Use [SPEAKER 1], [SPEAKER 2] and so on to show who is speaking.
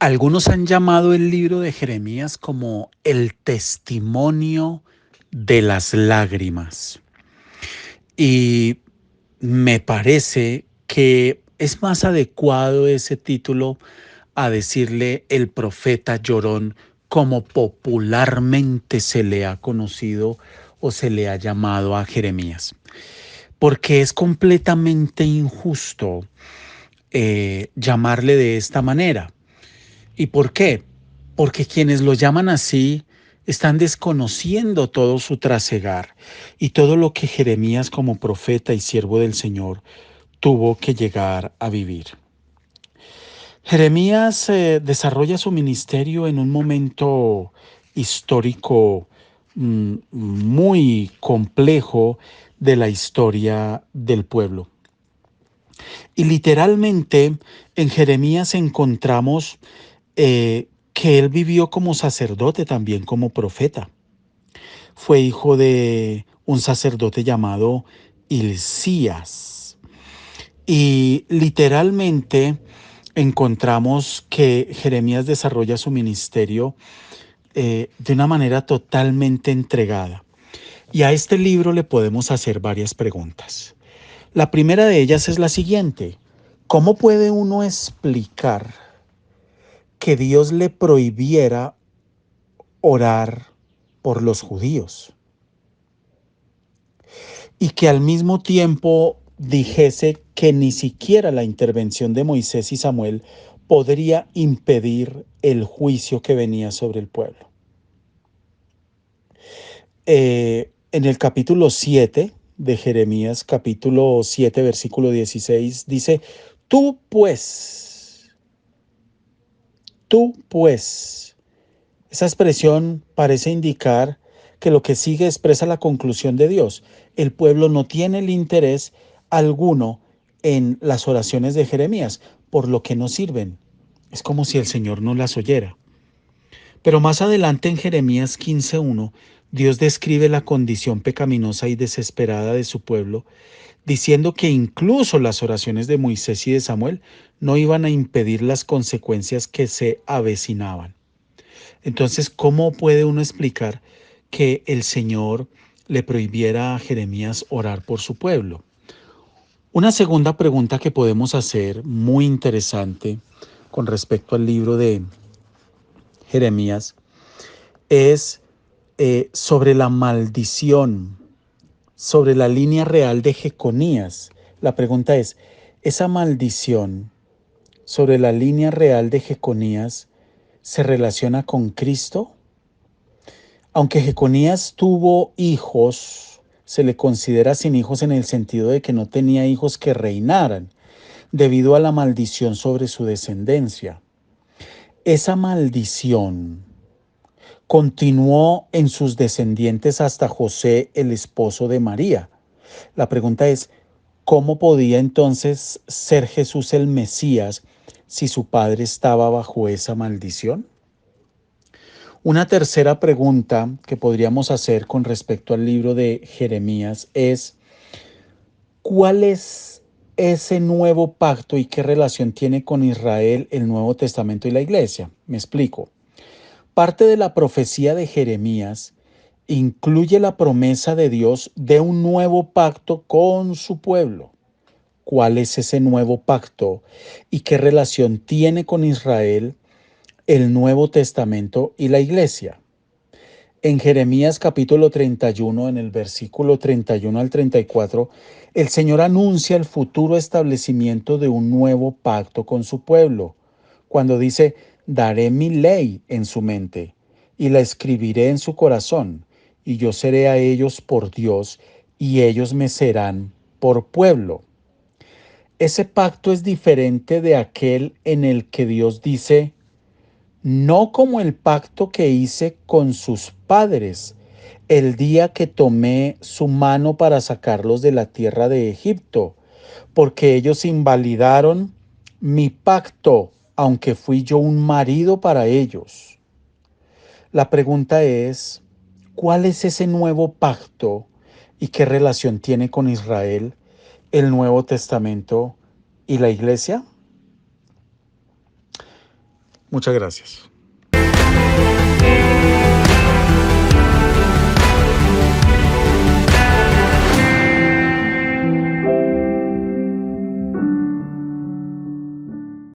[SPEAKER 1] Algunos han llamado el libro de Jeremías como el testimonio de las lágrimas. Y me parece que es más adecuado ese título a decirle el profeta llorón, como popularmente se le ha conocido o se le ha llamado a Jeremías. Porque es completamente injusto llamarle de esta manera. ¿Y por qué? Porque quienes lo llaman así están desconociendo todo su trasegar y todo lo que Jeremías como profeta y siervo del Señor tuvo que llegar a vivir. Jeremías desarrolla su ministerio en un momento histórico muy complejo de la historia del pueblo. Y literalmente en Jeremías encontramos que él vivió como sacerdote, también como profeta. Fue hijo de un sacerdote llamado Hilcías. Y literalmente encontramos que Jeremías desarrolla su ministerio de una manera totalmente entregada. Y a este libro le podemos hacer varias preguntas. La primera de ellas es la siguiente: ¿cómo puede uno explicar que Dios le prohibiera orar por los judíos y que al mismo tiempo dijese que ni siquiera la intervención de Moisés y Samuel podría impedir el juicio que venía sobre el pueblo? En el capítulo 7 de Jeremías, capítulo 7, versículo 16, dice: tú pues. Esa expresión parece indicar que lo que sigue expresa la conclusión de Dios. El pueblo no tiene el interés alguno en las oraciones de Jeremías, por lo que no sirven. Es como si el Señor no las oyera. Pero más adelante en Jeremías 15:1, Dios describe la condición pecaminosa y desesperada de su pueblo, diciendo que incluso las oraciones de Moisés y de Samuel no iban a impedir las consecuencias que se avecinaban. Entonces, ¿cómo puede uno explicar que el Señor le prohibiera a Jeremías orar por su pueblo? Una segunda pregunta que podemos hacer, muy interesante, con respecto al libro de Jeremías, es sobre la maldición, sobre la línea real de Jeconías. La pregunta es: ¿esa maldición sobre la línea real de Jeconías se relaciona con Cristo? Aunque Jeconías tuvo hijos, se le considera sin hijos en el sentido de que no tenía hijos que reinaran, debido a la maldición sobre su descendencia. Esa maldición continuó en sus descendientes hasta José, el esposo de María. La pregunta es: ¿cómo podía entonces ser Jesús el Mesías si su padre estaba bajo esa maldición? Una tercera pregunta que podríamos hacer con respecto al libro de Jeremías es: ¿cuál es ese nuevo pacto y qué relación tiene con Israel, el Nuevo Testamento y la Iglesia? Me explico. Parte de la profecía de Jeremías incluye la promesa de Dios de un nuevo pacto con su pueblo. ¿Cuál es ese nuevo pacto y qué relación tiene con Israel el Nuevo Testamento y la Iglesia. En Jeremías capítulo 31, en el versículo 31 al 34, el Señor anuncia el futuro establecimiento de un nuevo pacto con su pueblo, cuando dice, daré mi ley en su mente y la escribiré en su corazón, y yo seré a ellos por Dios, y ellos me serán por pueblo. Ese pacto es diferente de aquel en el que Dios dice, no como el pacto que hice con sus padres el día que tomé su mano para sacarlos de la tierra de Egipto, porque ellos invalidaron mi pacto, aunque fui yo un marido para ellos. La pregunta es, ¿cuál es ese nuevo pacto y qué relación tiene con Israel, el Nuevo Testamento y la Iglesia? Muchas gracias.